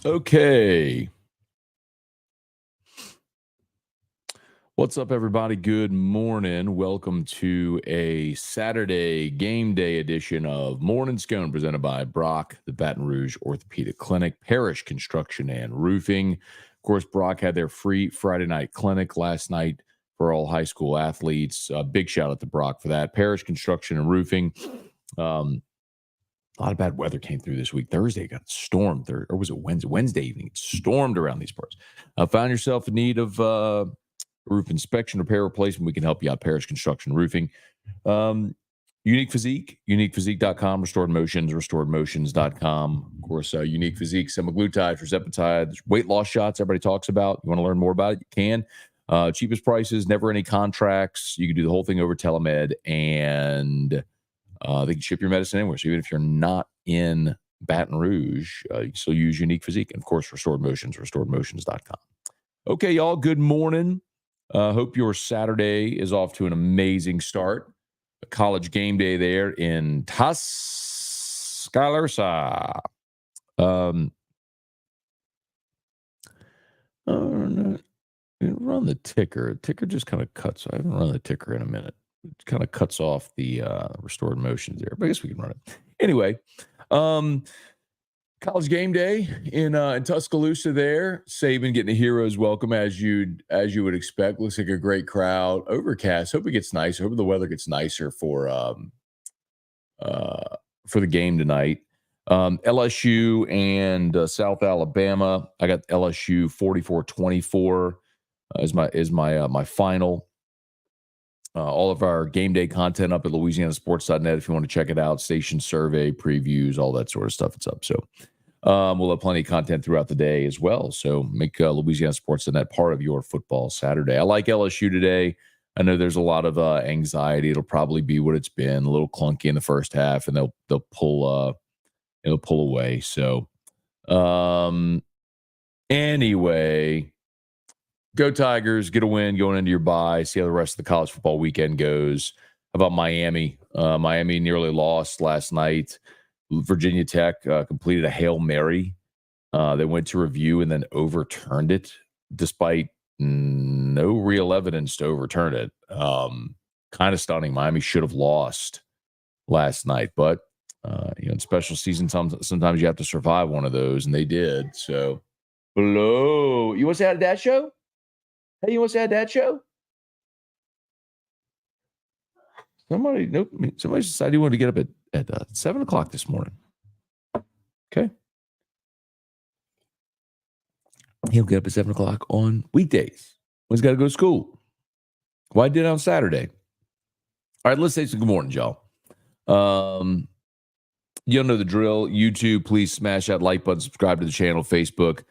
Okay. What's up, everybody? Good morning. Welcome to a Saturday game day edition of Morning Scone presented by Brock, the Baton Rouge Orthopedic Clinic, Parish Construction and Roofing. Of course, Brock had their free Friday night clinic last night for all high school athletes. Big shout out to Brock for that. Parish Construction and Roofing. A lot of bad weather came through this week. Thursday got stormed, or was it Wednesday? Wednesday evening, it stormed around these parts. Found yourself in need of roof inspection, repair, replacement. We can help you out. Parish Construction Roofing. Unique Physique, uniquephysique.com, Restored Motions, restoredmotions.com. Of course, Unique Physique, semaglutide, tirzepatide, weight loss shots everybody talks about. You want to learn more about it? You can. Cheapest prices, never any contracts. You can do the whole thing over telemed, and they can ship your medicine anywhere. So even if you're not in Baton Rouge, you can still use Unique Physique. And of course, Restored Motions, restoredmotions.com. Okay, y'all, good morning. Hope your Saturday is off to an amazing start. A college game day there in Tuscaloosa. Run the ticker. Ticker just kind of cuts. I haven't run the ticker in a minute. It kind of cuts off the Restored Motions there, but I guess we can run it anyway. College game day in Tuscaloosa there. Saban getting a hero's welcome as you would expect. Looks like a great crowd. Overcast. Hope it gets nicer. Hope the weather gets nicer for the game tonight. LSU and South Alabama. I got LSU 44-24 is my final. All of our game day content up at louisianasports.net if you want to check it out. Station survey, previews, all that sort of stuff. It's up. So we'll have plenty of content throughout the day as well. So make louisianasports.net part of your football Saturday. I like LSU today. I know there's a lot of anxiety. It'll probably be what it's been, a little clunky in the first half, and they'll pull away. So anyway, go Tigers, get a win going into your bye. See how the rest of the college football weekend goes. How about Miami? Miami nearly lost last night. Virginia Tech completed a Hail Mary. They went to review and then overturned it despite no real evidence to overturn it. Kind of stunning. Miami should have lost last night, but in special season, sometimes you have to survive one of those, and they did. So, hello. You want to say hi to that show? Hey, you want to say hi to that show? Somebody decided he wanted to get up at 7 o'clock this morning. Okay. He'll get up at 7 o'clock on weekdays when he's got to go to school. Why did it on Saturday? All right, let's say some good morning, y'all. You know the drill. YouTube, please smash that like button, subscribe to the channel, Facebook,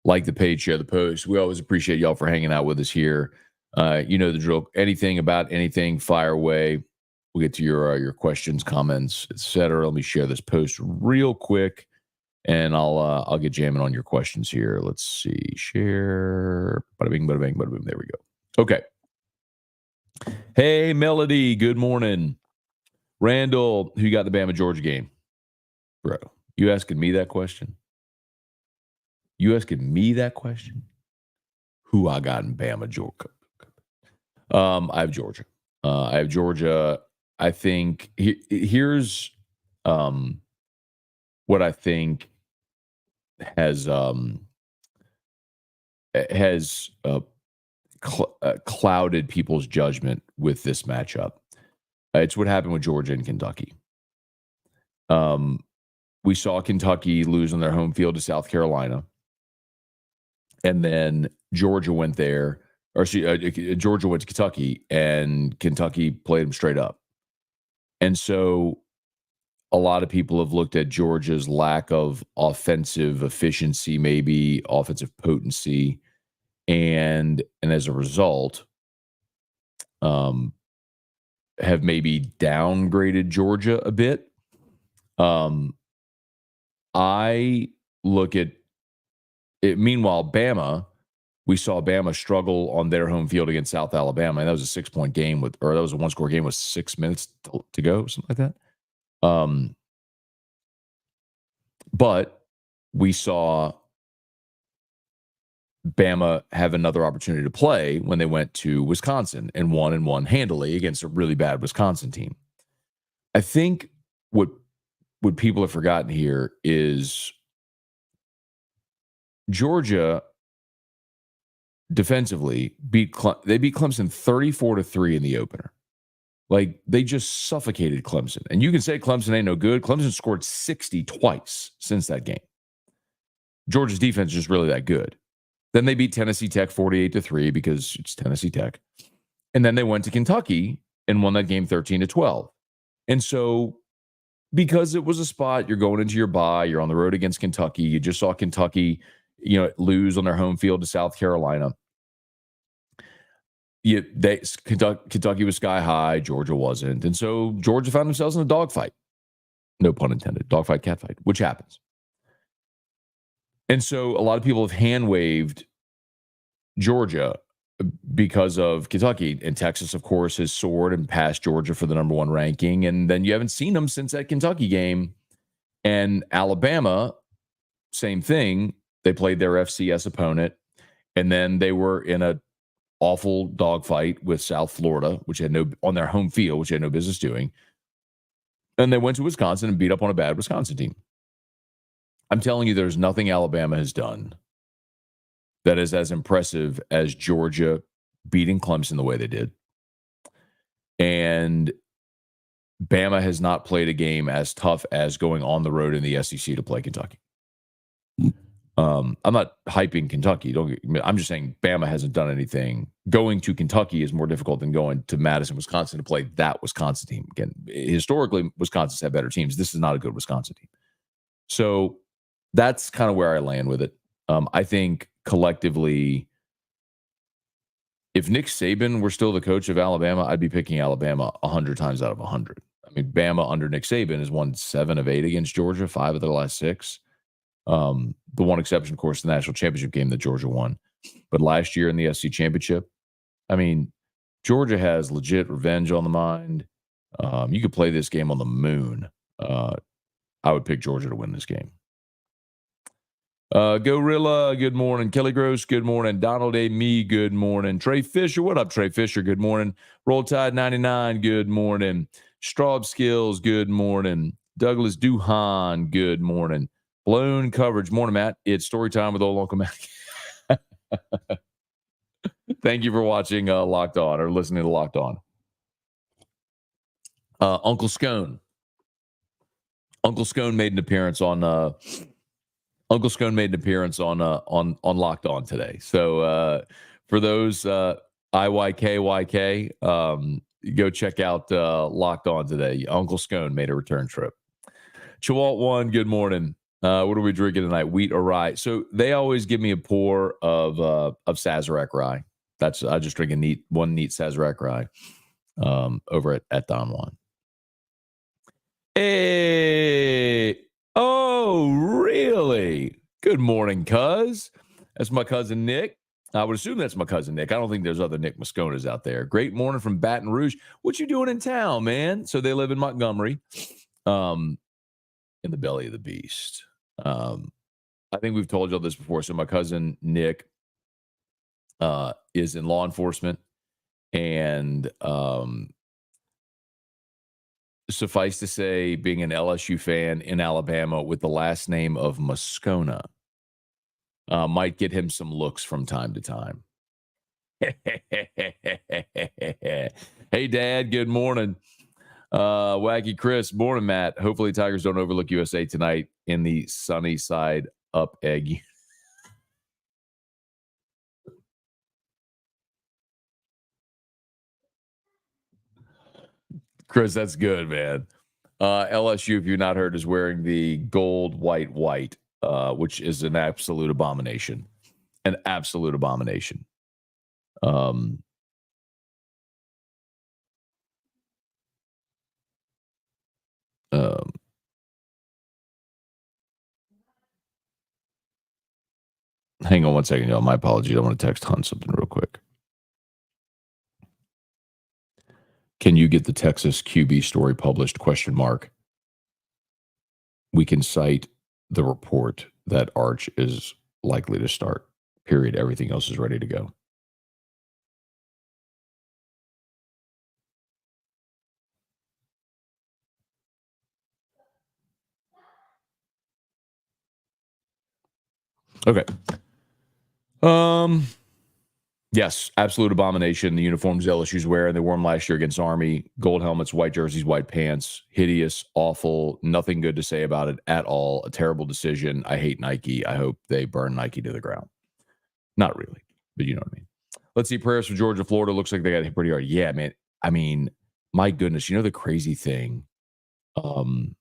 like the page, share the post. We always appreciate y'all for hanging out with us here. You know the drill. Anything about anything, fire away. We'll get to your questions, comments, etc. Let me share this post real quick, and I'll get jamming on your questions here. Let's see. Share. Bada bing, bada bang, bada boom. There we go. Okay. Hey, Melody. Good morning. Randall, who got the Bama Georgia game? Bro, you asking me that question? You asking me that question? Who I got in Bama Georgia? I have Georgia. I think here's what I think has clouded people's judgment with this matchup. It's what happened with Georgia and Kentucky. We saw Kentucky lose on their home field to South Carolina, and then Georgia went there. Georgia went to Kentucky, and Kentucky played them straight up. And so a lot of people have looked at Georgia's lack of offensive efficiency, maybe offensive potency, and as a result, have maybe downgraded Georgia a bit. I look at it. Meanwhile, Bama, we saw Bama struggle on their home field against South Alabama. And that was a 6-point game that was a 1-score game with 6 minutes to go, something like that. But we saw Bama have another opportunity to play when they went to Wisconsin and won handily against a really bad Wisconsin team. I think what people have forgotten here is Georgia defensively beat Clemson 34-3 in the opener. Like, they just suffocated Clemson. And you can say Clemson ain't no good. Clemson scored 60 twice since that game. Georgia's defense is just really that good. Then they beat Tennessee Tech 48-3 because it's Tennessee Tech. And then they went to Kentucky and won that game 13-12. And so, because it was a spot, you're going into your bye, you're on the road against Kentucky. You just saw Kentucky, lose on their home field to South Carolina. Kentucky was sky high, Georgia wasn't. And so Georgia found themselves in a dogfight. No pun intended. Dogfight, catfight, which happens. And so a lot of people have hand-waved Georgia because of Kentucky. And Texas, of course, has soared and passed Georgia for the number one ranking. And then you haven't seen them since that Kentucky game. And Alabama, same thing. They played their FCS opponent. And then they were in a awful dogfight with South Florida, which had on their home field, which they had no business doing. And they went to Wisconsin and beat up on a bad Wisconsin team. I'm telling you, there's nothing Alabama has done that is as impressive as Georgia beating Clemson the way they did. And Bama has not played a game as tough as going on the road in the SEC to play Kentucky. I'm not hyping Kentucky. I'm just saying Bama hasn't done anything. Going to Kentucky is more difficult than going to Madison, Wisconsin to play that Wisconsin team. Again, historically, Wisconsin's had better teams. This is not a good Wisconsin team. So that's kind of where I land with it. I think collectively, if Nick Saban were still the coach of Alabama, I'd be picking Alabama 100 times out of 100. I mean, Bama under Nick Saban has won 7 of 8 against Georgia, 5 of their last 6. The one exception, of course, the national championship game that Georgia won. But last year in the SEC championship, I mean, Georgia has legit revenge on the mind. You could play this game on the moon. I would pick Georgia to win this game. Gorilla, good morning. Kelly Gross, good morning. Donald A. Me, good morning. Trey Fisher, what up, Trey Fisher? Good morning. Roll Tide 99, good morning. Straub Skills, good morning. Douglas Duhan, good morning. Blown coverage. Morning, Matt. It's story time with old Uncle Matt. Thank you for watching Locked On or listening to Locked On. Uncle Scone. Uncle Scone made an appearance on Locked On today. So for those IYKYK, go check out Locked On today. Uncle Scone made a return trip. Chewalt 1, good morning. What are we drinking tonight? Wheat or rye? So they always give me a pour of Sazerac rye. I just drink one neat Sazerac rye over at Don Juan. Hey, oh really? Good morning, cuz. That's my cousin Nick. I would assume that's my cousin Nick. I don't think there's other Nick Mosconas out there. Great morning from Baton Rouge. What you doing in town, man? So they live in Montgomery, in the belly of the beast. I think we've told y'all this before. So my cousin Nick is in law enforcement, and suffice to say, being an LSU fan in Alabama with the last name of Moscona might get him some looks from time to time. Hey, Dad, good morning. Wacky Chris, morning, Matt. Hopefully Tigers don't overlook USA tonight in the sunny side up egg. Chris, that's good, man. LSU, if you've not heard, is wearing the gold, white, which is an absolute abomination. An absolute abomination. Hang on one second, y'all. My apologies. I want to text Hunt something real quick. Can you get the Texas QB story published? ? We can cite the report that Arch is likely to start. Period. Everything else is ready to go. Okay. Yes, absolute abomination. The uniforms LSU's wearing, they wore them last year against Army. Gold helmets, white jerseys, white pants. Hideous, awful, nothing good to say about it at all. A terrible decision. I hate Nike. I hope they burn Nike to the ground. Not really, but you know what I mean. Let's see. Prayers for Georgia, Florida. Looks like they got hit pretty hard. Yeah, man. I mean, my goodness. You know the crazy thing um,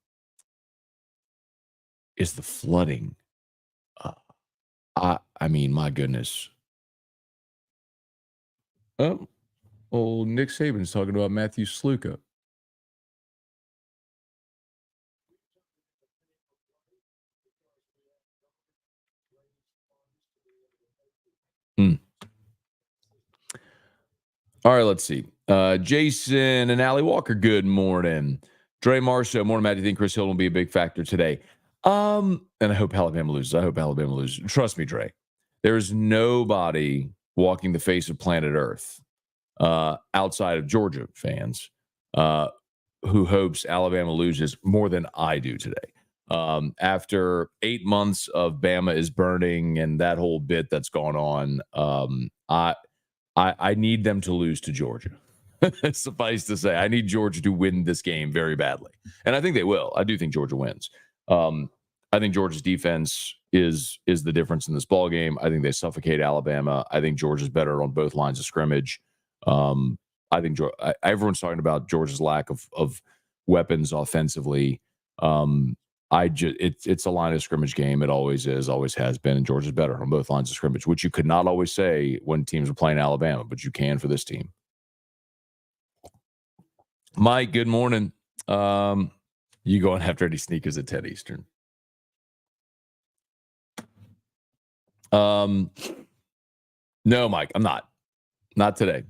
is the flooding. Uh, I mean, my goodness. Oh, Nick Saban's talking about Matthew Sluka. Hmm. All right, let's see. Jason and Allie Walker, good morning. Dre Marshall, morning, Matt. Do you think Chris Hill will be a big factor today? And I hope Alabama loses. I hope Alabama loses. Trust me, Dre. There is nobody walking the face of planet Earth outside of Georgia fans uh, who hopes Alabama loses more than I do today. After 8 months of Bama is burning and that whole bit that's gone on, I need them to lose to Georgia. Suffice to say, I need Georgia to win this game very badly, and I think they will. I do think Georgia wins. I think Georgia's defense is the difference in this ball game. I think they suffocate Alabama. I think Georgia's better on both lines of scrimmage. I think everyone's talking about Georgia's lack of weapons offensively. It's a line of scrimmage game. It always is, always has been, and Georgia's better on both lines of scrimmage, which you could not always say when teams are playing Alabama, but you can for this team. Mike, good morning. You going after any sneakers at 10 Eastern? No, Mike, I'm not. Not today.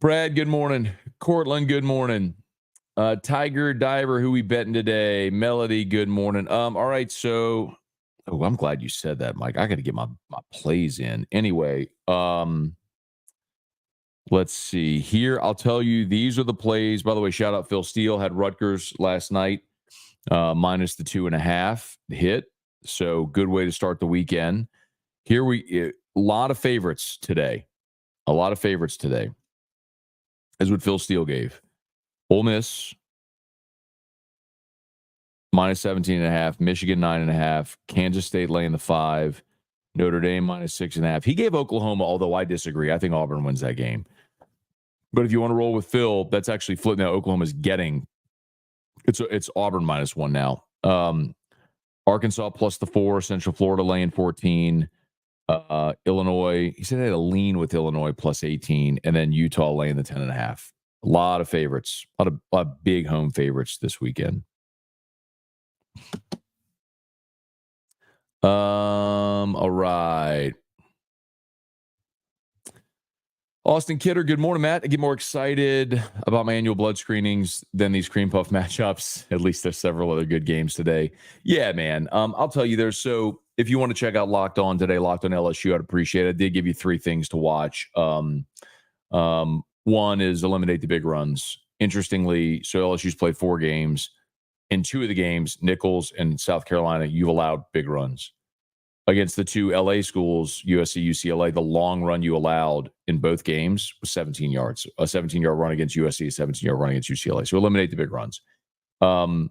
Brad, good morning. Cortland, good morning. Tiger Diver, who we betting today? Melody, good morning. All right, so I'm glad you said that, Mike. I got to get my plays in. Anyway, let's see here. I'll tell you, these are the plays. By the way, shout out Phil Steele, had Rutgers last night, minus the 2.5 hit. So good way to start the weekend. Here a lot of favorites today. A lot of favorites today. Is what Phil Steele gave. Ole Miss, minus 17.5, Michigan 9.5, Kansas State laying the 5, Notre Dame minus 6.5. He gave Oklahoma, although I disagree. I think Auburn wins that game. But if you want to roll with Phil, that's actually flipped now. Oklahoma's getting it's Auburn minus 1 now. Arkansas plus the 4, Central Florida laying 14. Illinois, he said they had a lean with Illinois plus 18, and then Utah laying the 10.5. A lot of favorites, a lot of big home favorites this weekend. All right. Austin Kidder, good morning, Matt. I get more excited about my annual blood screenings than these cream puff matchups. At least there's several other good games today. Yeah, man. I'll tell you, if you want to check out Locked On today, Locked On LSU, I'd appreciate it. I did give you 3 things to watch. One is eliminate the big runs. Interestingly, so LSU's played 4 games. In 2 of the games, Nichols and South Carolina, you've allowed big runs. Against the 2 LA schools, USC, UCLA, the long run you allowed in both games was 17 yards. A 17-yard run against USC, a 17-yard run against UCLA. So eliminate the big runs. How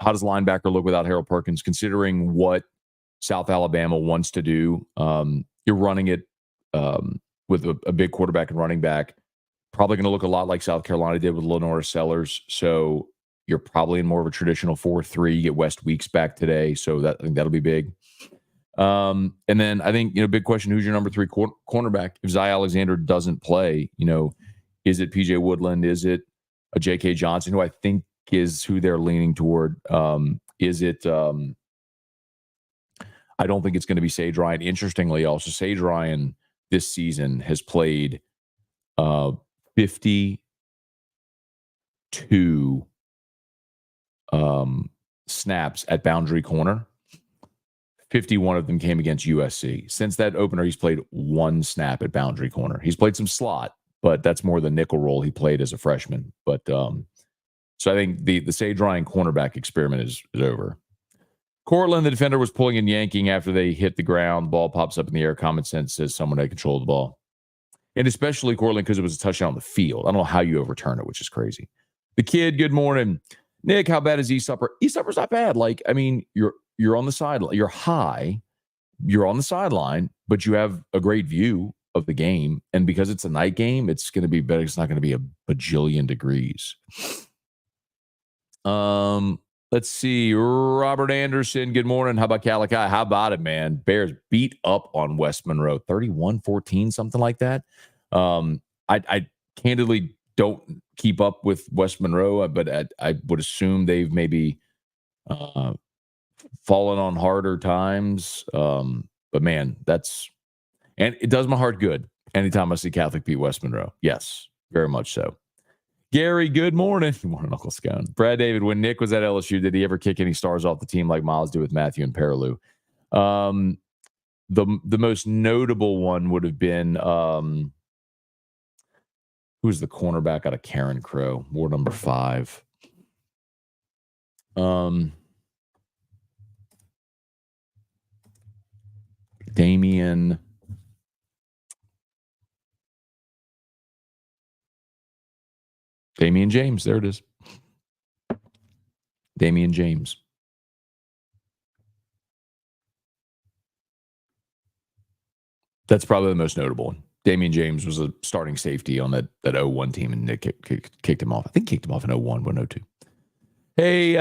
does linebacker look without Harold Perkins? Considering what South Alabama wants to do, you're running it with a big quarterback and running back. Probably going to look a lot like South Carolina did with Lenora Sellers. So you're probably in more of a traditional 4-3. You get West Weeks back today. So I think that'll be big. And then I think, big question, who's your number 3 cornerback? If Zy Alexander doesn't play, is it PJ Woodland? Is it a J.K. Johnson, who I think is who they're leaning toward? Is it I don't think it's going to be Sage Ryan. Interestingly, also, Sage Ryan this season has played 52 snaps at boundary corner. 51 of them came against USC. Since that opener, he's played one snap at boundary corner. He's played some slot, but that's more the nickel role he played as a freshman. But so I think the Sage Ryan cornerback experiment is over. Cortland, the defender, was pulling and yanking after they hit the ground. Ball pops up in the air. Common sense says someone had control of the ball. And especially Cortland because it was a touchdown on the field. I don't know how you overturn it, which is crazy. The kid, good morning. Nick, how bad is Eastupper? Eastupper's not bad. Like, I mean, you're on the sideline. You're high. You're on the sideline, but you have a great view of the game. And because it's a night game, it's going to be better. It's not going to be a bajillion degrees. Let's see. Robert Anderson, good morning. How about Calicut? How about it, man? Bears beat up on West Monroe, 31-14, something like that. I candidly don't keep up with West Monroe, but I would assume they've maybe fallen on harder times. But man, and it does my heart good anytime I see Catholic beat West Monroe. Yes, very much so. Gary, good morning. Good morning, Uncle Scone. Brad David, when Nick was at LSU, did he ever kick any stars off the team like Miles did with Matthew and Perilou? The most notable one would have been who's the cornerback out of Karen Crow, Ward number 5. Damian James. There it is. Damian James. That's probably the most notable one. Damian James was a starting safety on that 0-1 team, and Nick kicked him off. I think kicked him off in 0-1, 1-0-2. Hey,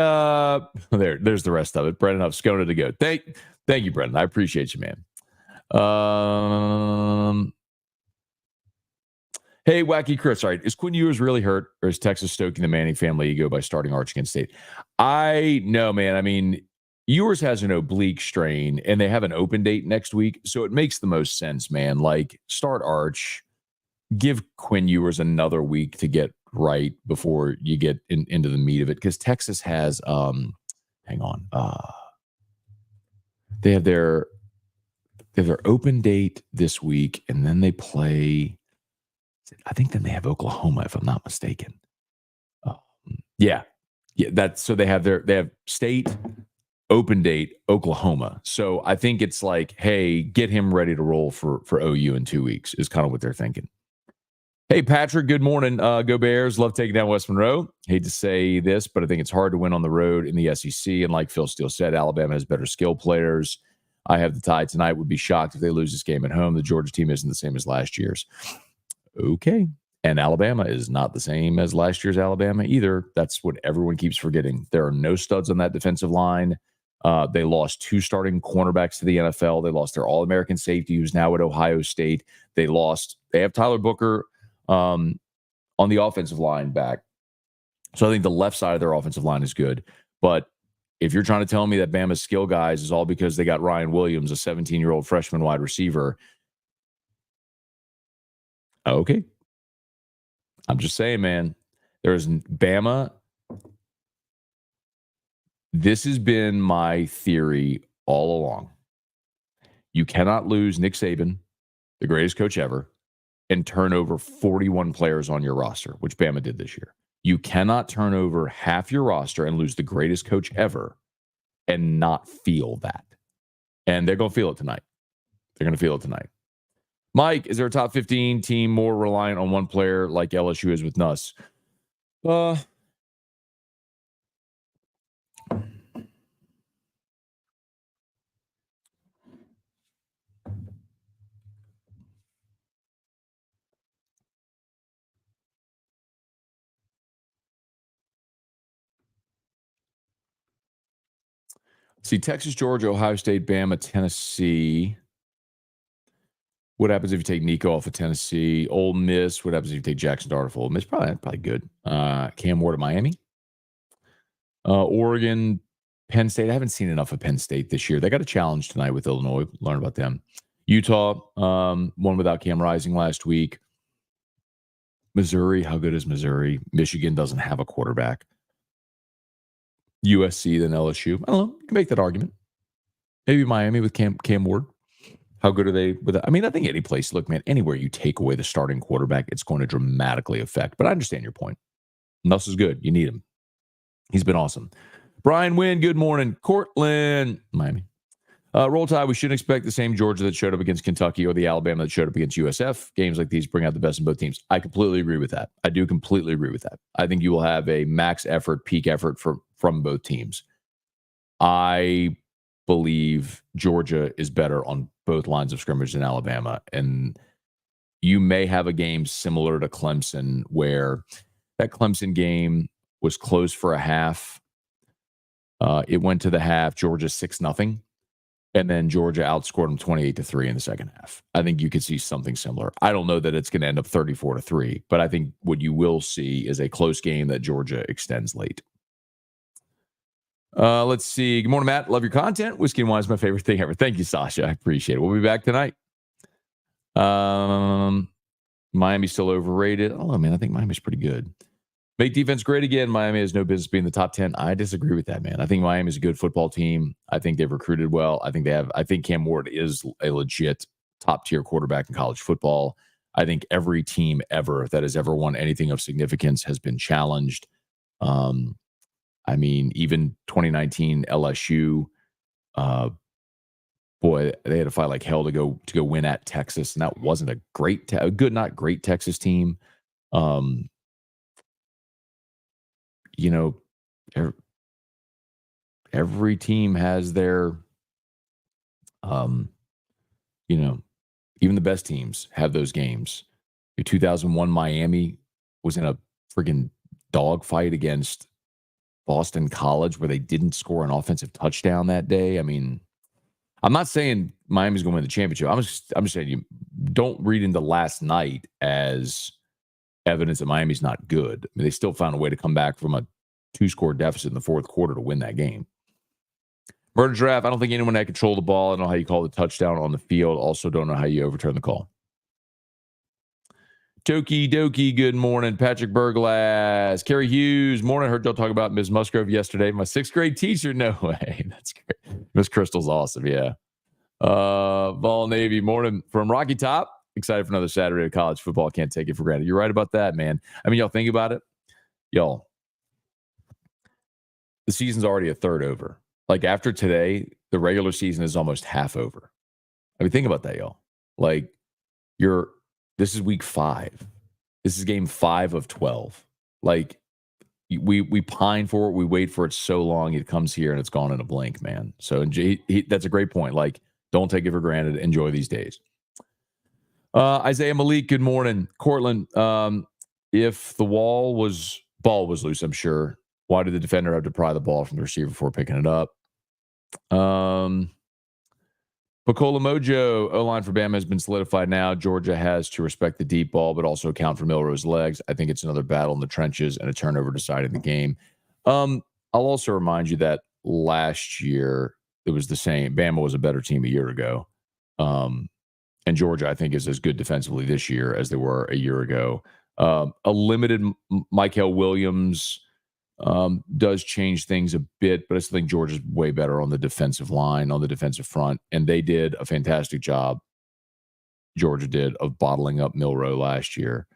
there's the rest of it. Brendan Huff, Scone to go. Thank you, Brendan. I appreciate you, man. Hey, Wacky Chris. All right. Is Quinn Ewers really hurt, or is Texas stoking the Manning family ego by starting Arch against State? I know, man. I mean, Ewers has an oblique strain, and they have an open date next week, so it makes the most sense, man. Like, start Arch, give Quinn Ewers another week to get right before you get into the meat of it, because Texas has, they have their open date this week, and then they play. I think then they have Oklahoma, if I'm not mistaken. Yeah. So they have state open date Oklahoma. So I think it's like, hey, get him ready to roll for OU in 2 weeks is kind of what they're thinking. Hey, Patrick, good morning. Go Bears. Love taking down West Monroe. Hate to say this, but I think it's hard to win on the road in the SEC. And like Phil Steele said, Alabama has better skill players. I have the Tide tonight. Would be shocked if they lose this game at home. The Georgia team isn't the same as last year's. Okay. And Alabama is not the same as last year's Alabama either. That's what everyone keeps forgetting. There are no studs on that defensive line. They lost 2 starting cornerbacks to the NFL. They lost their All-American safety, who's now at Ohio State. They have Tyler Booker on the offensive line back. So I think the left side of their offensive line is good. But if you're trying to tell me that Bama's skill guys is all because they got Ryan Williams, a 17-year-old freshman wide receiver, okay. I'm just saying, man, there's Bama. This has been my theory all along. You cannot lose Nick Saban, the greatest coach ever, and turn over 41 players on your roster, which Bama did this year. You cannot turn over half your roster and lose the greatest coach ever and not feel that. And they're going to feel it tonight. Mike, is there a top 15 team more reliant on one player like LSU is with Nuss? See, Texas, Georgia, Ohio State, Bama, Tennessee. What happens if you take Nico off of Tennessee? Ole Miss. What happens if you take Jackson Dart off Ole Miss? Probably good. Cam Ward at Miami. Oregon, Penn State. I haven't seen enough of Penn State this year. They got a challenge tonight with Illinois. Learn about them. Utah, one without Cam Rising last week. Missouri, how good is Missouri? Michigan doesn't have a quarterback. USC, then LSU. I don't know. You can make that argument. Maybe Miami with Cam Ward. How good are they with that? I mean, I think any place, look, man, anywhere you take away the starting quarterback, it's going to dramatically affect. But I understand your point. Nuss is good. You need him. He's been awesome. Brian Wynn, good morning. Cortland, Miami. Roll Tide, we shouldn't expect the same Georgia that showed up against Kentucky or the Alabama that showed up against USF. Games like these bring out the best in both teams. I completely agree with that. I do completely agree with that. I think you will have a max effort, peak effort from both teams. I believe Georgia is better on both lines of scrimmage than Alabama. And you may have a game similar to Clemson where that Clemson game was close for a half. It went to the half, Georgia 6-0. And then Georgia outscored them 28-3 in the second half. I think you could see something similar. I don't know that it's going to end up 34-3, but I think what you will see is a close game that Georgia extends late. Let's see. Good morning, Matt. Love your content. Whiskey and wine is my favorite thing ever. Thank you, Sasha. I appreciate it. We'll be back tonight. Miami's still overrated. Oh, man, I think Miami's pretty good. Make defense great again. Miami has no business being in the top 10. I disagree with that, man. I think Miami is a good football team. I think they've recruited well. I think Cam Ward is a legit top-tier quarterback in college football. I think every team ever that has ever won anything of significance has been challenged. I mean, even 2019 LSU, boy, they had to fight like hell to go win at Texas, and that wasn't a great, not great Texas team. You know, every team has their, even the best teams have those games. Your 2001 Miami was in a friggin' dogfight against Boston College where they didn't score an offensive touchdown that day. I mean, I'm not saying Miami's going to win the championship. I'm just saying you don't read into last night as evidence that Miami's not good. I mean, they still found a way to come back from a 2-score deficit in the fourth quarter to win that game. Murder Draft, I don't think anyone had control of the ball. I don't know how you call the touchdown on the field. Also don't know how you overturn the call. Toki Doki, good morning. Patrick Berglass. Kerry Hughes, morning. I heard y'all talk about Ms. Musgrove yesterday. My 6th grade teacher. No way. That's great. Miss Crystal's awesome. Yeah. Vol Navy, morning from Rocky Top. Excited for another Saturday of college football. Can't take it for granted. You're right about that, man. I mean, y'all think about it. Y'all, the season's already a third over. Like after today, the regular season is almost half over. I mean, think about that, y'all. Like this is week 5. This is game 5 of 12. Like we pine for it. We wait for it so long. It comes here and it's gone in a blink, man. So that's a great point. Like, don't take it for granted. Enjoy these days. Isaiah Malik, good morning. Cortland, if the ball was loose, I'm sure. Why did the defender have to pry the ball from the receiver before picking it up? Bacola Mojo, O-line for Bama has been solidified now. Georgia has to respect the deep ball, but also account for Milroe's legs. I think it's another battle in the trenches and a turnover deciding the game. I'll also remind you that last year it was the same. Bama was a better team a year ago. And Georgia, I think, is as good defensively this year as they were a year ago. A limited Michael Williams does change things a bit, but I still think Georgia's way better on the defensive line, on the defensive front. And they did a fantastic job, Georgia did, of bottling up Milroe last year.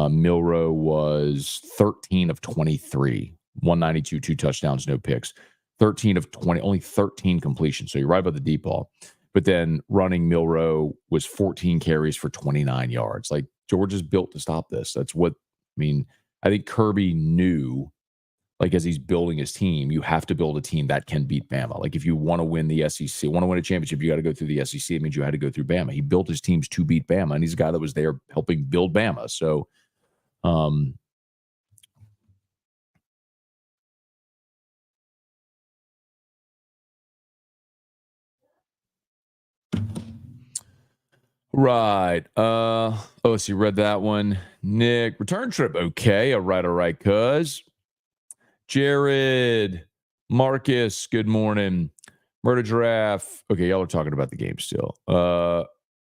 Milroe was 13 of 23, 192, 2 touchdowns, no picks. 13 of 20, only 13 completions. So you're right about the deep ball. But then running Milroe was 14 carries for 29 yards. Like, Georgia's built to stop this. That's what, I mean, I think Kirby knew, like, as he's building his team, you have to build a team that can beat Bama. Like, if you want to win the SEC, want to win a championship, you got to go through the SEC. It means you had to go through Bama. He built his teams to beat Bama, and he's a guy that was there helping build Bama. So, right. So you read that one. Nick, return trip. Okay. All right. Cuz. Jared, Marcus, good morning. Murder Giraffe. Okay, y'all are talking about the game still.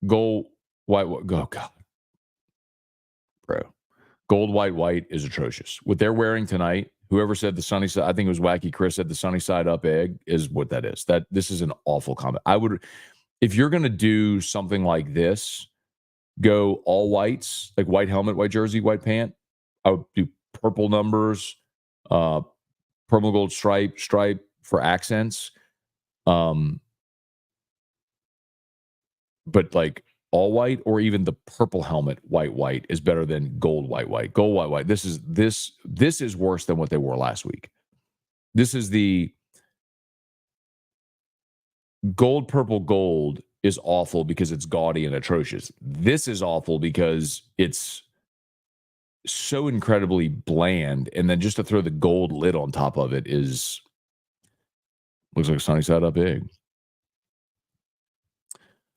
Goal. Why? Oh, God. Bro. Gold, white, white is atrocious. What they're wearing tonight, whoever said the sunny side, I think it was Wacky Chris said the sunny side up egg is what that is. This is an awful comment. I would, if you're going to do something like this, go all whites, like white helmet, white jersey, white pant. I would do purple numbers, purple gold stripe for accents. But like all white or even the purple helmet white is better than gold white. Gold white. This is worse than what they wore last week. This is the gold purple gold is awful because it's gaudy and atrocious. This is awful because it's so incredibly bland, and then just to throw the gold lid on top of it is looks like sunny side up egg.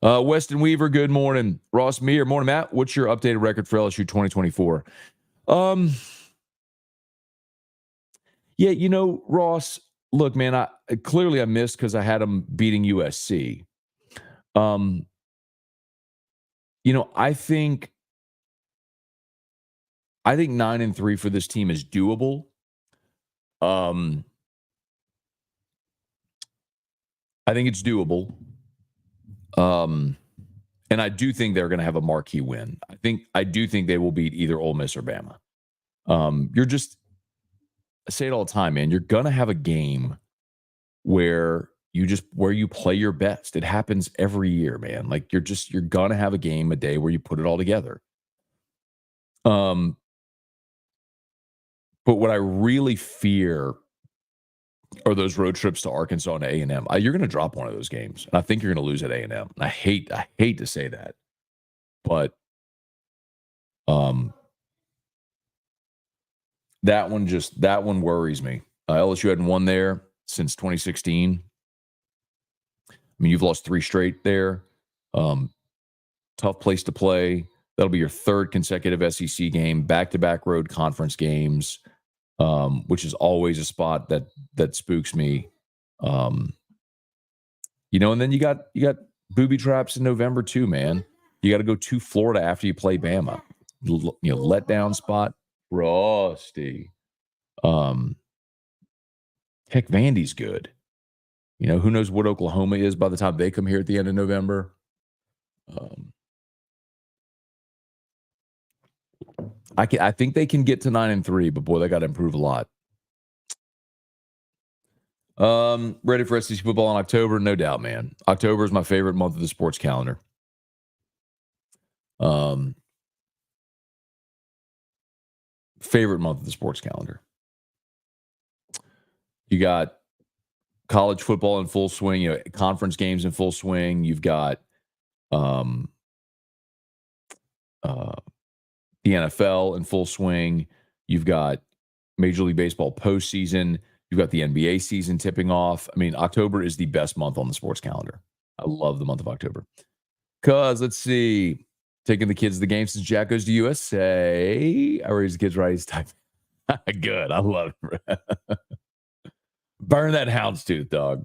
Weston Weaver, good morning. Ross Meir, morning, Matt. What's your updated record for LSU 2024? Yeah, Ross, look, man, I clearly missed because I had them beating USC. I think 9-3 for this team is doable. I think it's doable. And I do think they're going to have a marquee win. I do think they will beat either Ole Miss or Bama. I say it all the time, man. You're going to have a game where you play your best. It happens every year, man. Like you're going to have a game, a day where you put it all together. But what I really fear are those road trips to Arkansas and A&M. You're going to drop one of those games, and I think you're going to lose at A&M. I hate to say that, but that one worries me. LSU hadn't won there since 2016. I mean, you've lost 3 straight there. Tough place to play. That'll be your 3rd consecutive SEC game, back-to-back road conference games. Which is always a spot that spooks me. And then you got booby traps in November too, man. You got to go to Florida after you play Bama. Letdown spot, Rusty. Heck, Vandy's good. Who knows what Oklahoma is by the time they come here at the end of November. I think they can get to 9-3, but boy, they got to improve a lot. Ready for SEC football in October? No doubt, man. October is my favorite month of the sports calendar. Favorite month of the sports calendar. You got college football in full swing, conference games in full swing. You've got the NFL in full swing. You've got Major League Baseball postseason. You've got the NBA season tipping off. I mean, October is the best month on the sports calendar. I love the month of October. Because, let's see, taking the kids to the game since Jack goes to USA. I raised the kids right. He's type. Good. I love it. Burn that houndstooth, dog.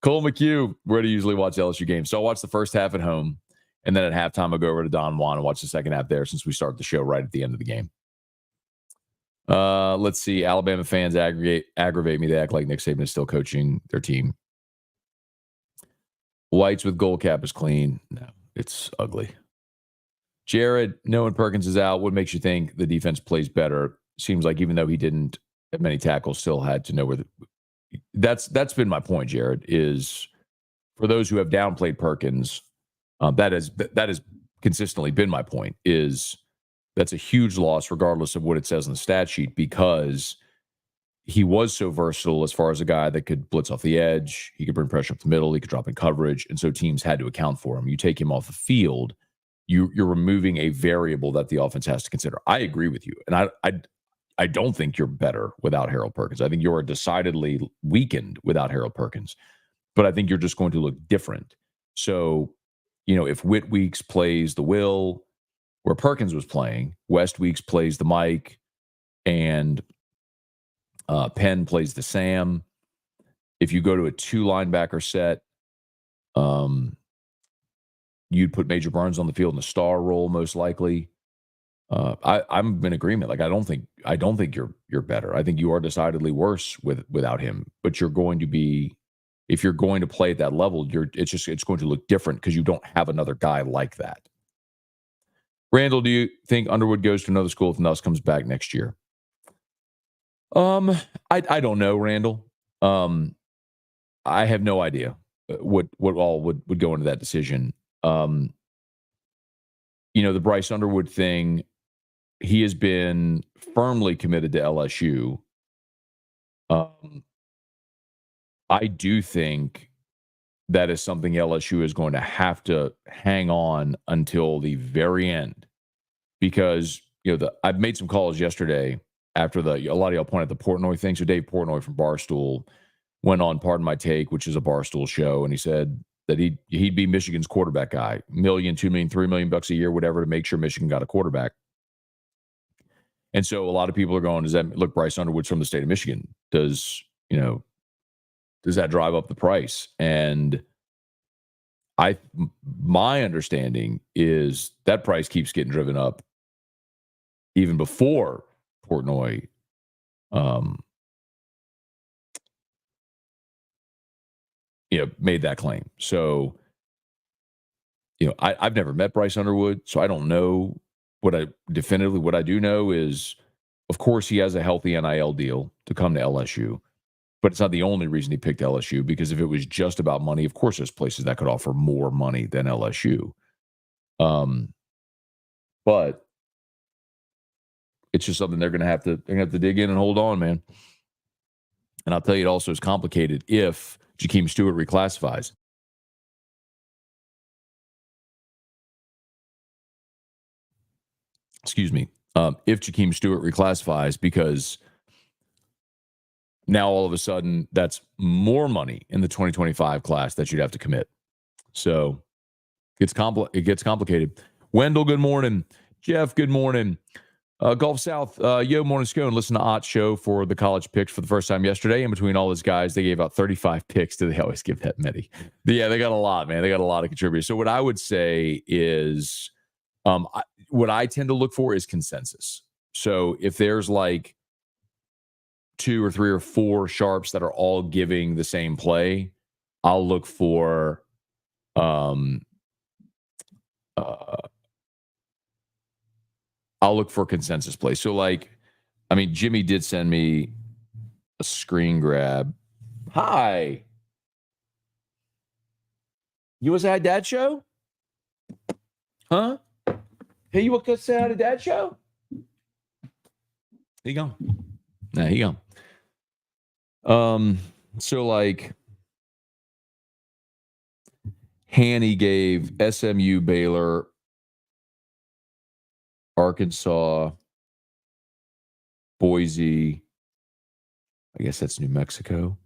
Cole McHugh, where do you usually watch LSU games? So I'll watch the first half at home. And then at halftime, I'll go over to Don Juan and watch the second half there since we start the show right at the end of the game. Let's see. Alabama fans aggravate me. They act like Nick Saban is still coaching their team. Whites with gold cap is clean. No, it's ugly. Jared, knowing Perkins is out, what makes you think the defense plays better? Seems like even though he didn't have many tackles, still had to know where that's been my point, Jared, is for those who have downplayed Perkins, that has consistently been my point, is that's a huge loss regardless of what it says on the stat sheet, because he was so versatile as far as a guy that could blitz off the edge. He could bring pressure up the middle. He could drop in coverage. And so teams had to account for him. You take him off the field, you're removing a variable that the offense has to consider. I agree with you. And I don't think you're better without Harold Perkins. I think you're decidedly weakened without Harold Perkins. But I think you're just going to look different. So, if Whit Weeks plays the Will where Perkins was playing, West Weeks plays the Mike, and Penn plays the Sam. If you go to a 2 linebacker set, you'd put Major Burns on the field in the star role most likely. I'm in agreement. Like I don't think you're better. I think you are decidedly worse without him. But you're going to be if you're going to play at that level, it's going to look different because you don't have another guy like that. Randall, do you think Underwood goes to another school if Nuss comes back next year? Um, I don't know, Randall. Um, I have no idea what all would go into that decision. Um, the Bryce Underwood thing, he has been firmly committed to LSU. Um, I do think that is something LSU is going to have to hang on until the very end because I've made some calls yesterday after a lot of y'all pointed at the Portnoy thing. So Dave Portnoy from Barstool went on Pardon My Take, which is a Barstool show, and he said that he'd be Michigan's quarterback guy, $1 million, $2 million, $3 million bucks a year, whatever, to make sure Michigan got a quarterback. And so a lot of people are going, does that look? Bryce Underwood's from the state of Michigan. Does that drive up the price? And my understanding is that price keeps getting driven up even before Portnoy made that claim. So, I've never met Bryce Underwood, so I don't know what I do know is, of course, he has a healthy NIL deal to come to LSU, but it's not the only reason he picked LSU, because if it was just about money, of course, there's places that could offer more money than LSU. But it's just something they're going to have to dig in and hold on, man. And I'll tell you, it also is complicated if Jakeem Stewart reclassifies. Excuse me. If Jakeem Stewart reclassifies, because now all of a sudden that's more money in the 2025 class that you'd have to commit. So it gets complicated. Wendell, good morning. Jeff, good morning. Gulf South, yo, morning, Scone. Listen to Ott's show for the college picks for the first time yesterday. In between all those guys, they gave out 35 picks. Do they always give that many? Yeah, they got a lot, man. They got a lot of contributors. So what I would say is, what I tend to look for is consensus. So if there's like 2 or 3 or 4 sharps that are all giving the same play, I'll look for consensus play. So Jimmy did send me a screen grab. Hi. You was at Dad show? Huh? Hey, you want to say hi to Dad show? Here you go. There you go. So Hanny gave SMU, Baylor, Arkansas, Boise. I guess that's New Mexico.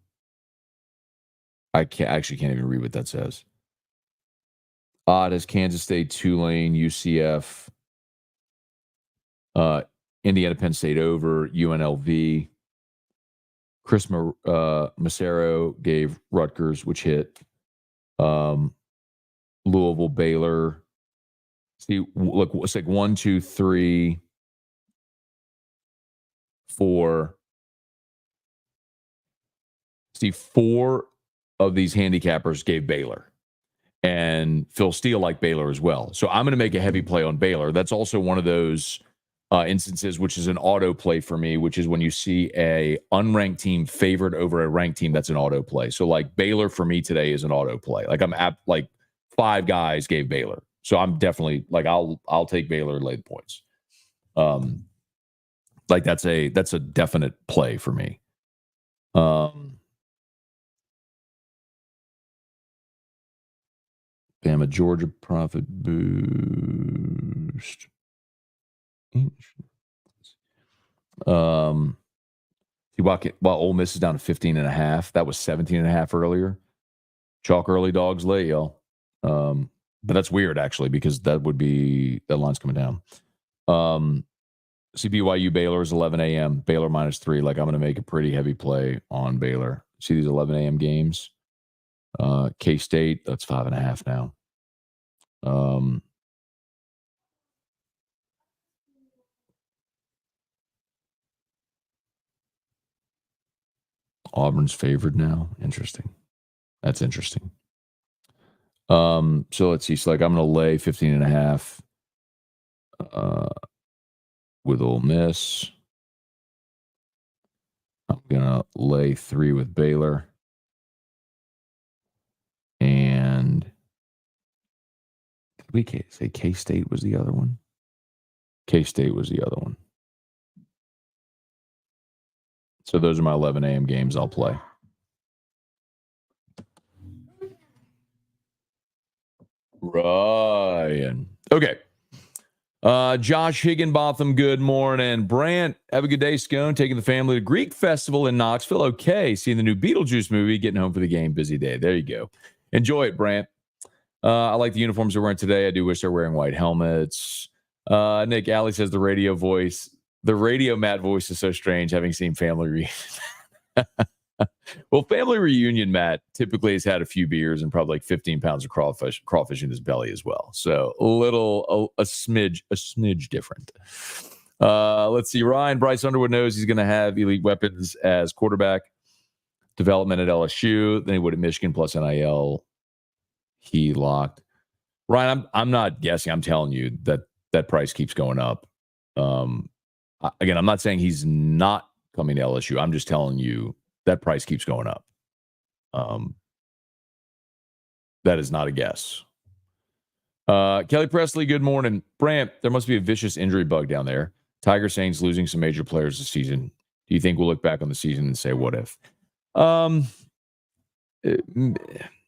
I can't even read what that says. Odd as Kansas State, Tulane, UCF, Indiana, Penn State over, UNLV. Chris Macero gave Rutgers, which hit. Louisville, Baylor. See, look, it's like 1, 2, 3, 4. See, 4 of these handicappers gave Baylor. And Phil Steele liked Baylor as well. So I'm going to make a heavy play on Baylor. That's also one of those instances, which is an auto play for me, which is when you see a unranked team favored over a ranked team, that's an auto play. So Baylor for me today is an auto play. I'm at 5 guys gave Baylor. So I'm definitely I'll take Baylor and lay the points. That's a definite play for me. Bama, Georgia profit boost. While Ole Miss is down to 15.5, that was 17.5 earlier. Chalk early, dogs late, y'all. But that's weird actually, because that line's coming down. BYU Baylor is 11 a.m. Baylor -3. I'm going to make a pretty heavy play on Baylor. See these 11 a.m. games. K-State, that's 5.5 now. Auburn's favored now. Interesting. That's interesting. So let's see. So like I'm going to lay 15.5 with Ole Miss. I'm going to lay 3 with Baylor. And did we say K-State was the other one? K-State was the other one. So those are my 11 a.m. games I'll play. Ryan. Okay. Josh Higginbotham, good morning. Brant, have a good day, Scone. Taking the family to Greek Festival in Knoxville. Okay. Seeing the new Beetlejuice movie, getting home for the game. Busy day. There you go. Enjoy it, Brant. I like the uniforms they're wearing today. I do wish they're wearing white helmets. Nick Alley says the radio Matt voice is so strange, having seen Family Reunion. Well, Family Reunion Matt typically has had a few beers and probably like 15 pounds of crawfish in his belly as well. So a smidge different. Let's see. Ryan Bryce Underwood knows he's going to have elite weapons as quarterback development at LSU. Then he would at Michigan plus NIL. He locked. Ryan, I'm not guessing. I'm telling you that price keeps going up. Again, I'm not saying he's not coming to LSU. I'm just telling you that price keeps going up. That is not a guess. Kelly Presley, good morning. Brant, there must be a vicious injury bug down there. Tiger Saints losing some major players this season. Do you think we'll look back on the season and say, what if?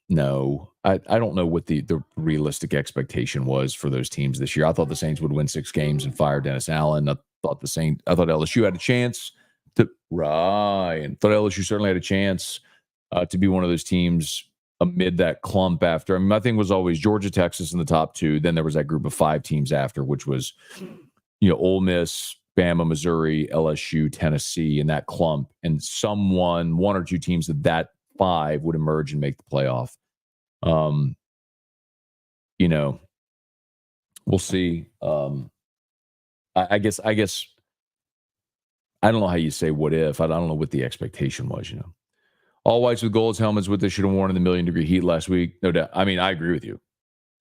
No. I don't know what the realistic expectation was for those teams this year. I thought the Saints would win 6 games and fire Dennis Allen. I thought LSU had a chance to Ryan. Thought LSU certainly had a chance to be one of those teams amid that clump after. I mean, my thing was always Georgia, Texas in the top 2. Then there was that group of 5 teams after, which was, Ole Miss, Bama, Missouri, LSU, Tennessee, in that clump. And one or two teams of that 5 would emerge and make the playoff. We'll see. I guess I don't know how you say what if. I don't know what the expectation was, All whites with gold helmets, what they should have worn in the 1,000,000-degree heat last week. No doubt. I mean, I agree with you.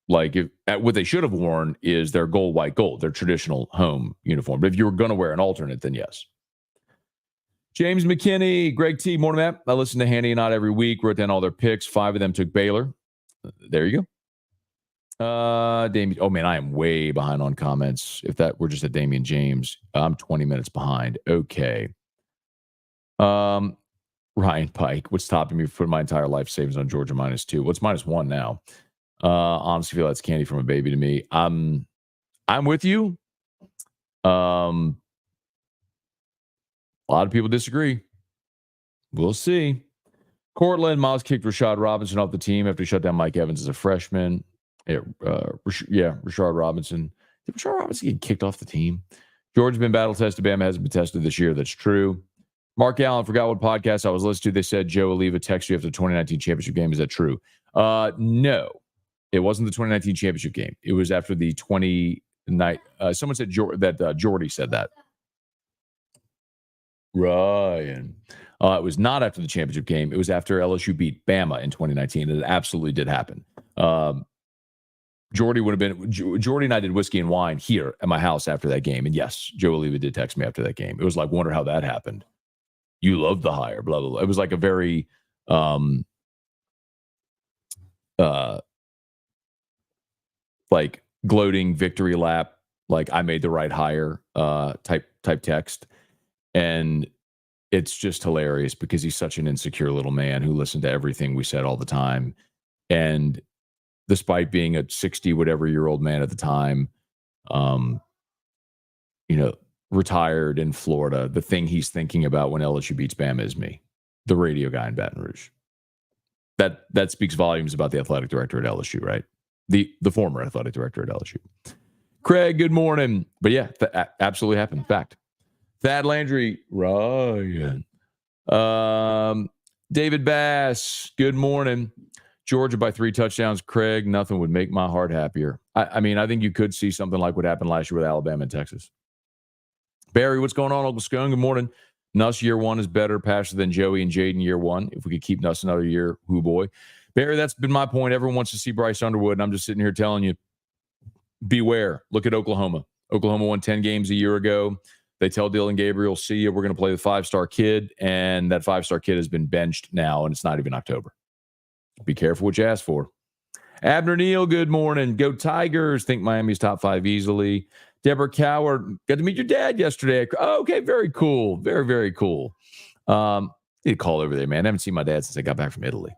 Like, what they should have worn is their gold, white, gold, their traditional home uniform. But if you were going to wear an alternate, then yes. James McKinney, Greg T, morning, Matt. I listen to Handy and Not every week, wrote down all their picks. 5 of them took Baylor. There you go. Damien. Oh, man, I am way behind on comments. If that were just a Damian James, I'm 20 minutes behind. Okay. Ryan Pike, what's stopping me from putting my entire life savings on Georgia -2? What's -1 now? Honestly, feel that's candy from a baby to me. I'm with you. A lot of people disagree. We'll see. Cortland, Miles kicked Rashad Robinson off the team after he shut down Mike Evans as a freshman. Rashad Robinson. Did Rashad Robinson get kicked off the team? Georgia's been battle tested. Bama hasn't been tested this year. That's true. Mark Allen, forgot what podcast I was listening to. They said Joe Oliva texted you after the 2019 championship game. Is that true? No, it wasn't the 2019 championship game. It was after the 2019. Someone said that Jordy said that. Ryan. It was not after the championship game. It was after LSU beat Bama in 2019. And it absolutely did happen. Jordy and I did whiskey and wine here at my house after that game. And yes, Joe Oliva did text me after that game. It was like, wonder how that happened. You love the hire, blah, blah, blah. It was like a very like gloating victory lap, like I made the right hire type text. And it's just hilarious because he's such an insecure little man who listened to everything we said all the time. And despite being a 60-whatever-year-old man at the time, retired in Florida, the thing he's thinking about when LSU beats Bama is me, the radio guy in Baton Rouge. That speaks volumes about the athletic director at LSU, right? The former athletic director at LSU. Craig, good morning. But yeah, absolutely happened. Fact. Thad Landry, Ryan. David Bass, good morning. Georgia by 3 touchdowns. Craig, nothing would make my heart happier. I mean, I think you could see something like what happened last year with Alabama and Texas. Barry, what's going on, Uncle Scone? Good morning. Nuss year one is better passer than Joey and Jaden year one. If we could keep Nuss another year, whoo boy. Barry, that's been my point. Everyone wants to see Bryce Underwood, and I'm just sitting here telling you, beware. Look at Oklahoma. Oklahoma won 10 games a year ago. They tell Dylan Gabriel, see you, we're going to play the 5-star kid, and that 5-star kid has been benched now, and it's not even October. Be careful what you ask for. Abner Neal, good morning. Go Tigers. Think Miami's top 5 easily. Deborah Coward, got to meet your dad yesterday. Oh, okay, very cool. Very, very cool. Need a call over there, man. I haven't seen my dad since I got back from Italy.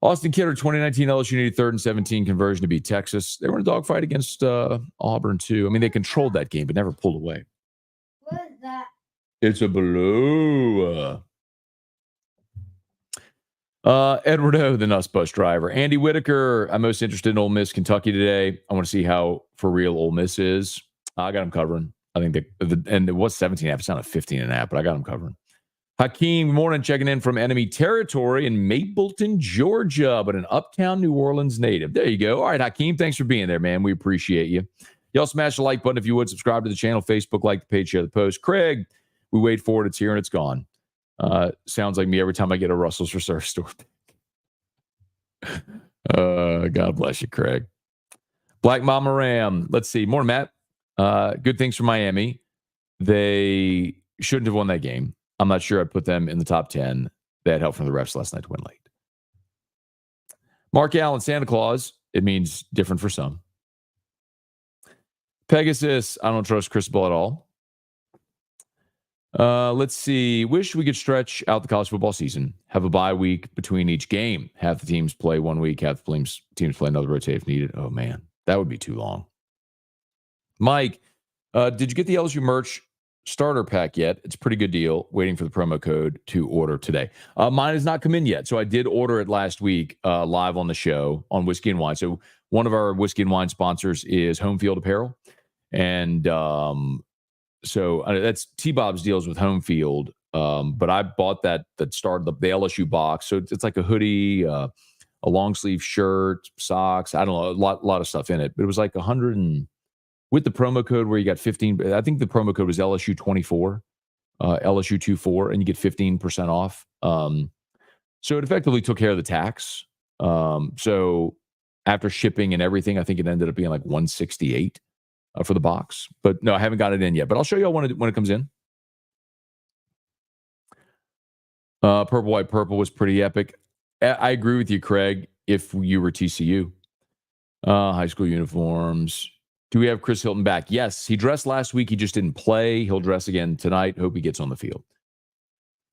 Austin Kidder, 2019 LSU needed 3rd and 17 conversion to beat Texas. They were in a dogfight against Auburn, too. I mean, they controlled that game, but never pulled away. What is that? It's a blue. Edward O, the Nuss Bus driver. Andy Whitaker, I'm most interested in Ole Miss, Kentucky today. I want to see how for real Ole Miss is. I got them covering. I think and it was 17.5. It's not a 15.5, but I got them covering. Hakeem, good morning, checking in from enemy territory in Mapleton, Georgia, but an uptown New Orleans native. There you go. All right, Hakeem, thanks for being there, man. We appreciate you. Y'all smash the like button if you would. Subscribe to the channel, Facebook, like the page, share the post. Craig, we wait for it. It's here and it's gone. Sounds like me every time I get a Russell's Reserve store. God bless you, Craig. Black Mama Ram. Let's see. More Matt. Good things for Miami. They shouldn't have won that game. I'm not sure I'd put them in the top 10. They had help from the refs last night to win late. Mark Allen, Santa Claus. It means different for some. Pegasus. I don't trust Cristobal at all. Let's see. Wish we could stretch out the college football season. Have a bye week between each game. Half the teams play 1 week. Half the teams play another rotate if needed. Oh, man. That would be too long. Mike, did you get the LSU merch starter pack yet? It's a pretty good deal. Waiting for the promo code to order today. Mine has not come in yet. So I did order it last week live on the show on Whiskey and Wine. So one of our Whiskey and Wine sponsors is Home Field Apparel. And so that's T-Bob's deals with Home Field. But I bought that started the LSU box. So it's like a hoodie, a long sleeve shirt, socks. I don't know, a lot of stuff in it. But it was like 100 and with the promo code where you got 15. I think the promo code was LSU 24, LSU 24, and you get 15% off. So it effectively took care of the tax. So after shipping and everything, I think it ended up being like 168 for the box. But no, I haven't got it in yet. But I'll show you all when it comes in. Purple, white, purple was pretty epic. I agree with you, Craig. If you were TCU, high school uniforms. Do we have Chris Hilton back? Yes, he dressed last week. He just didn't play. He'll dress again tonight. Hope he gets on the field.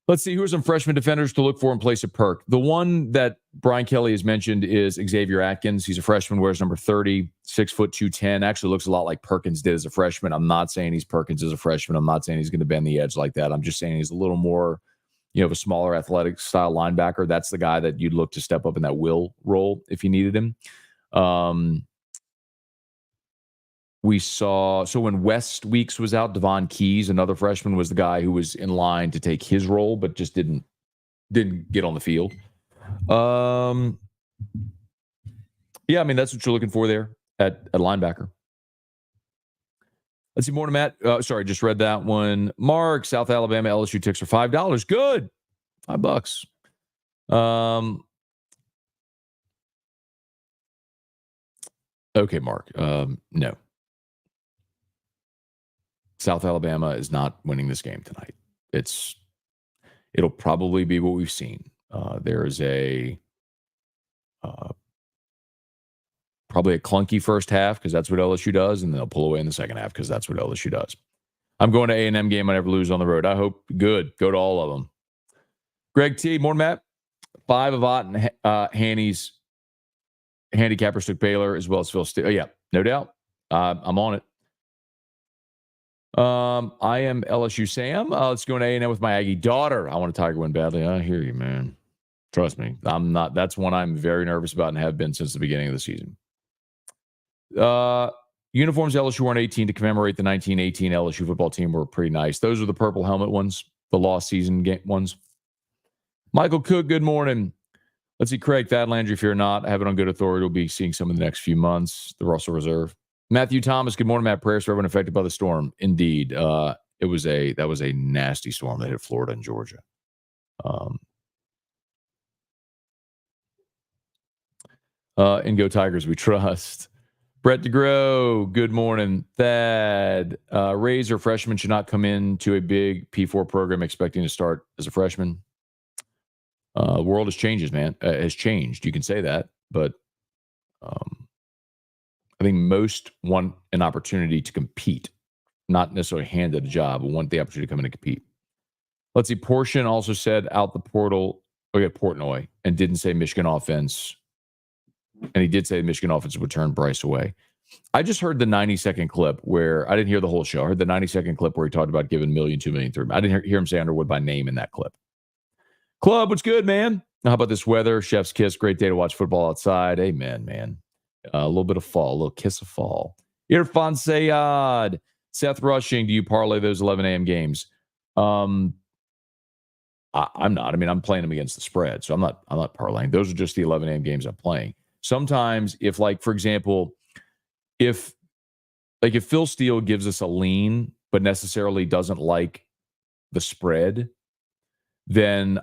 Let's see. Who are some freshman defenders to look for in place of Perk? The one that Brian Kelly has mentioned is Xavier Atkins. He's a freshman, wears number 30, 6 foot 210. Actually looks a lot like Perkins did as a freshman. I'm not saying he's Perkins as a freshman. I'm not saying he's going to bend the edge like that. I'm just saying he's a little more, of a smaller athletic style linebacker. That's the guy that you'd look to step up in that will role if you needed him. We saw, so when West Weeks was out, Devon Keys, another freshman, was the guy who was in line to take his role, but just didn't get on the field. Yeah, I mean, that's what you're looking for there at linebacker. Let's see more to Matt. Sorry, just read that one. Mark, South Alabama LSU ticks are $5. Good. $5. Okay, Mark. No. South Alabama is not winning this game tonight. It'll probably be what we've seen. There is probably a clunky first half because that's what LSU does, and they'll pull away in the second half because that's what LSU does. I'm going to A&M game I never lose on the road. I hope. Good. Go to all of them. Greg T. More Matt. 5 of Ott and Hanny's handicappers took Baylor as well as Phil Steele. Oh, yeah, no doubt. I'm on it. I am LSU Sam. Let's go to A&M with my Aggie daughter. I want a Tiger win badly. I hear you, man. Trust me. I'm not. That's one I'm very nervous about and have been since the beginning of the season. Uniforms LSU wore 18 to commemorate the 1918 LSU football team were pretty nice. Those are the purple helmet ones, the lost season game ones. Michael Cook, good morning. Let's see, Craig, Thad Landry, if you're not, I have it on good authority. We'll be seeing some in the next few months. The Russell Reserve. Matthew Thomas, good morning, Matt. Prayers for everyone affected by the storm. Indeed. that was a nasty storm that hit Florida and Georgia. And go Tigers, we trust. Brett DeGrow, good morning. Thad, Rays or freshmen should not come into a big P4 program expecting to start as a freshman. The world has changed, man. Has changed. You can say that, but I think most want an opportunity to compete, not necessarily handed a job, but want the opportunity to come in and compete. Let's see. Portion also said out the portal. Oh, yeah, Portnoy, and didn't say Michigan offense. And he did say the Michigan offense would turn Bryce away. I just heard the 90-second clip where I didn't hear the whole show. I heard the 90-second clip where he talked about giving $1 million, $2 million, $3 million. I didn't hear him say Underwood by name in that clip. Club, what's good, man? How about this weather? Chef's kiss. Great day to watch football outside. Amen, man. A little bit of fall, a little kiss of fall. Irfan Sayad. Seth Rushing, do you parlay those 11 a.m. games? I'm not. I mean, I'm playing them against the spread, so I'm not parlaying. Those are just the 11 a.m. games I'm playing. Sometimes if, like, for example, if Phil Steele gives us a lean but necessarily doesn't like the spread, then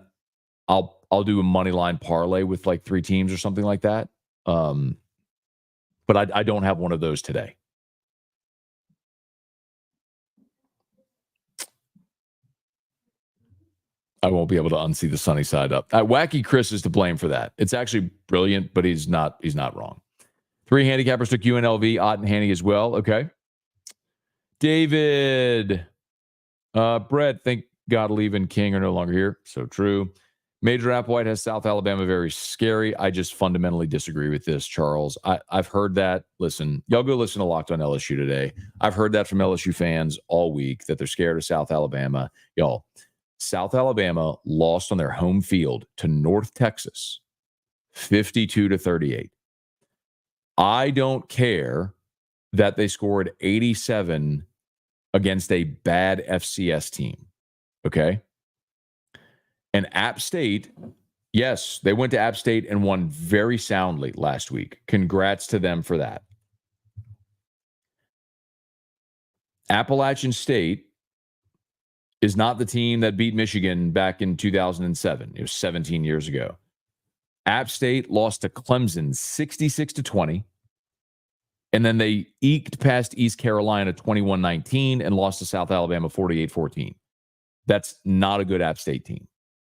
I'll do a money line parlay with like 3 teams or something like that. But I don't have one of those today. I won't be able to unsee the sunny side up. Wacky Chris is to blame for that. It's actually brilliant, but he's not wrong. 3 handicappers took UNLV, Ott and Hanny as well. Okay. David. Brett, thank God Leave and King are no longer here. So true. Major Applewhite has South Alabama very scary. I just fundamentally disagree with this, Charles. I've heard that. Listen, y'all go listen to Locked on LSU today. I've heard that from LSU fans all week that they're scared of South Alabama. Y'all, South Alabama lost on their home field to North Texas, 52-38. I don't care that they scored 87 against a bad FCS team. Okay. And App State, yes, they went to App State and won very soundly last week. Congrats to them for that. Appalachian State is not the team that beat Michigan back in 2007. It was 17 years ago. App State lost to Clemson 66-20. And then they eked past East Carolina 21-19 and lost to South Alabama 48-14. That's not a good App State team.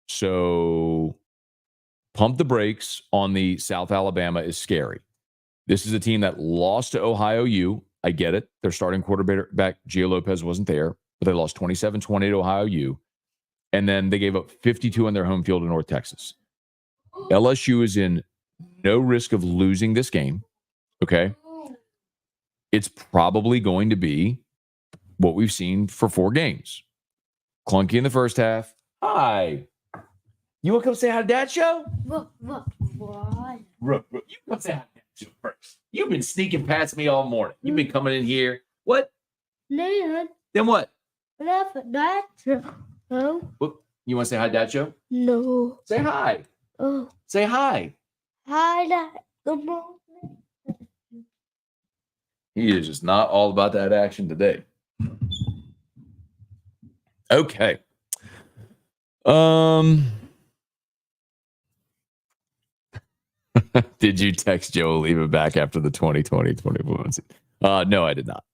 So pump the brakes on the South Alabama is scary. This is a team that lost to Ohio U. I get it. Their starting quarterback, Gio Lopez, wasn't there, but they lost 27-20 to Ohio U. And then they gave up 52 on their home field in North Texas. LSU is in no risk of losing this game. Okay. It's probably going to be what we've seen for 4 games. Clunky in the first half. Hi. You want to come say hi to Dad show? What? You come say hi to Dad show first. You've been sneaking past me all morning. You've been coming in here. What? Then what? Dad show. What? You want to say hi to Dad show? No. Say hi. Oh. Say hi. Hi, Dad. Good morning. He is just not all about that action today. Okay. Did you text Joe Oliva back after the 2020-21? No, I did not.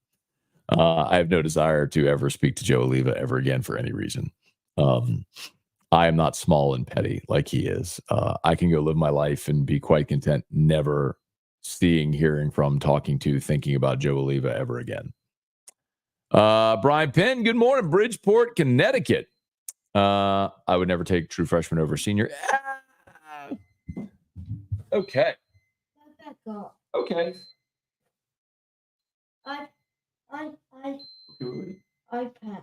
I have no desire to ever speak to Joe Oliva ever again for any reason. I am not small and petty like he is. I can go live my life and be quite content never seeing, hearing from, talking to, thinking about Joe Oliva ever again. Brian Penn, good morning, Bridgeport, Connecticut. I would never take true freshman over senior. Okay. Okay. iPad.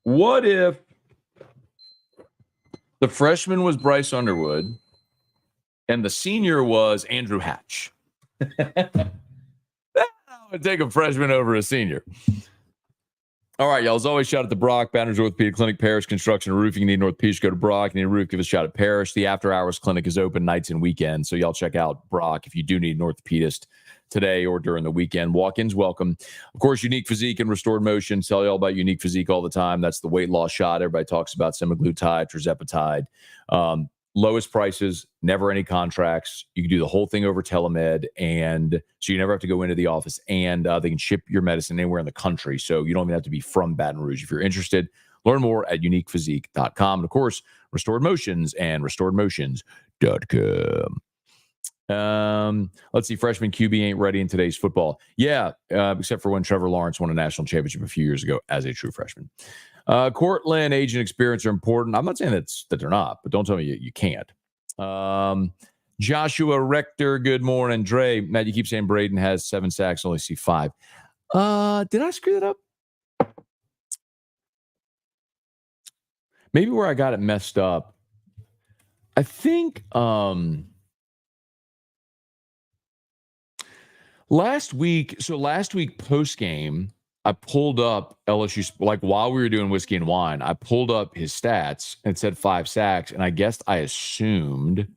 What if the freshman was Bryce Underwood and the senior was Andrew Hatch? I would take a freshman over a senior. All right, y'all. As always, shout out to Brock, Banners Orthopedic Clinic, Parish Construction and Roofing. You need an orthopedic, go to Brock. You need a roof, give us a shout at Parish. The after-hours clinic is open nights and weekends, so y'all check out Brock if you do need an orthopedist. today or during the weekend. Walk-ins welcome. Of course, Unique Physique and Restored Motion. Tell you all about Unique Physique all the time. That's the weight loss shot. Everybody talks about semaglutide, tirzepatide. Lowest prices, never any contracts. You can do the whole thing over telemed, and so you never have to go into the office, and they can ship your medicine anywhere in the country, so you don't even have to be from Baton Rouge. If you're interested, learn more at uniquephysique.com. And of course, Restored Motions and restoredmotions.com. Let's see. Freshman QB ain't ready in today's football. Yeah, except for when Trevor Lawrence won a national championship a few years ago as a true freshman. Cortland, age and experience are important. I'm not saying that they're not, but don't tell me you can't. Joshua Rector, good morning. Dre, Matt, you keep saying Braden has 7 sacks, only see 5. Did I screw that up? Maybe where I got it messed up. I think last week post game, I pulled up LSU, like while we were doing Whiskey and Wine, I pulled up his stats and it said 5 sacks. And I guess I assumed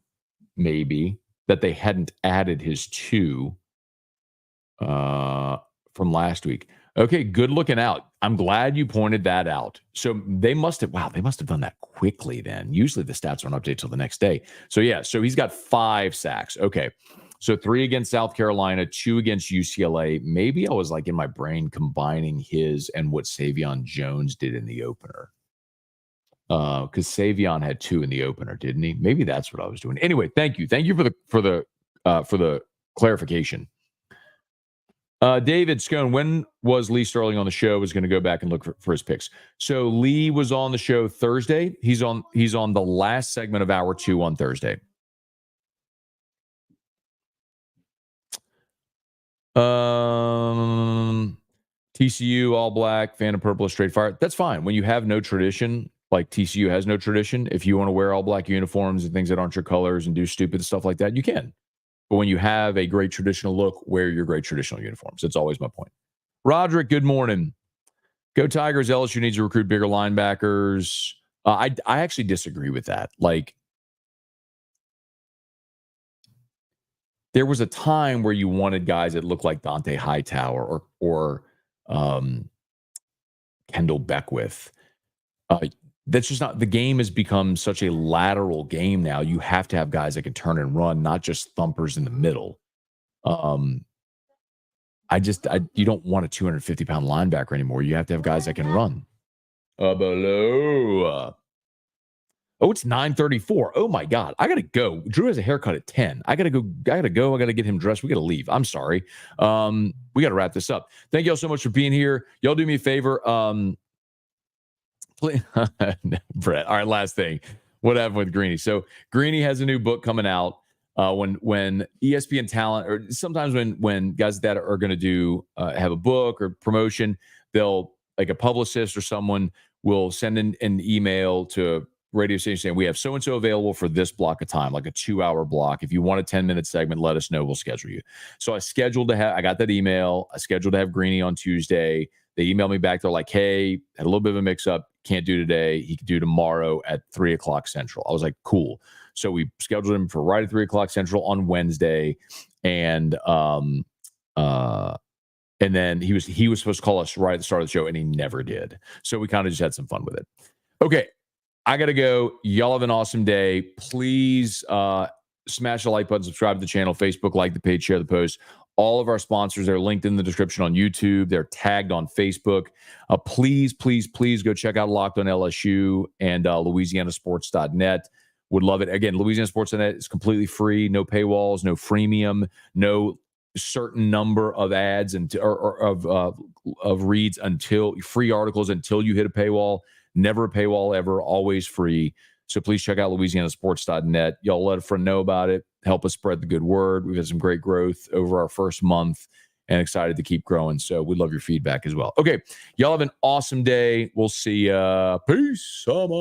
maybe that they hadn't added his 2 from last week. Okay, good looking out. I'm glad you pointed that out. So they must have done that quickly then. Usually the stats don't update till the next day. So yeah, so he's got 5 sacks. Okay. So 3 against South Carolina, 2 against UCLA. Maybe I was like in my brain combining his and what Savion Jones did in the opener. Because Savion had 2 in the opener, didn't he? Maybe that's what I was doing. Anyway, thank you. Thank you for the clarification. David Scone, when was Lee Sterling on the show? Was going to go back and look for his picks. So Lee was on the show Thursday. He's on the last segment of hour 2 on Thursday. TCU all black, fan of purple, straight fire. That's fine. When you have no tradition, like TCU has no tradition, if you want to wear all black uniforms and things that aren't your colors and do stupid stuff like that, you can. But when you have a great traditional look, wear your great traditional uniforms. That's always my point. Roderick, good morning. Go Tigers. LSU needs to recruit bigger linebackers. I actually disagree with that. Like, there was a time where you wanted guys that looked like Dante Hightower or Kendall Beckwith. That's just not, the game has become such a lateral game now. You have to have guys that can turn and run, not just thumpers in the middle. You don't want a 250-pound linebacker anymore. You have to have guys that can run. Below. Oh, it's 9:34. Oh my God. I gotta go. Drew has a haircut at 10. I gotta go. I gotta get him dressed. We gotta leave. I'm sorry. We gotta wrap this up. Thank y'all so much for being here. Y'all do me a favor. Please, Brett. All right, last thing. What happened with Greeny? So Greeny has a new book coming out. When ESPN talent, or sometimes when guys that are going to do have a book or promotion, they'll, like, a publicist or someone will send an email to radio station saying, we have so-and-so available for this block of time, like a 2-hour block. If you want a 10-minute segment, let us know. We'll schedule you. So I got that email. I scheduled to have Greeny on Tuesday. They emailed me back. They're like, hey, had a little bit of a mix-up. Can't do today. He could do tomorrow at 3 o'clock Central. I was like, cool. So we scheduled him for right at 3 o'clock Central on Wednesday. And then he was supposed to call us right at the start of the show, and he never did. So we kind of just had some fun with it. Okay. I got to go. Y'all have an awesome day. Please smash the like button, subscribe to the channel, Facebook, like the page, share the post. All of our sponsors are linked in the description on YouTube. They're tagged on Facebook. Please go check out Locked on LSU and LouisianaSports.net. Would love it. Again, LouisianaSports.net is completely free. No paywalls, no freemium, no certain number of ads and of reads until free articles until you hit a paywall. Never a paywall ever, always free. So please check out LouisianaSports.net. Y'all let a friend know about it. Help us spread the good word. We've had some great growth over our first month and excited to keep growing. So we love your feedback as well. Okay, y'all have an awesome day. We'll see ya. Peace.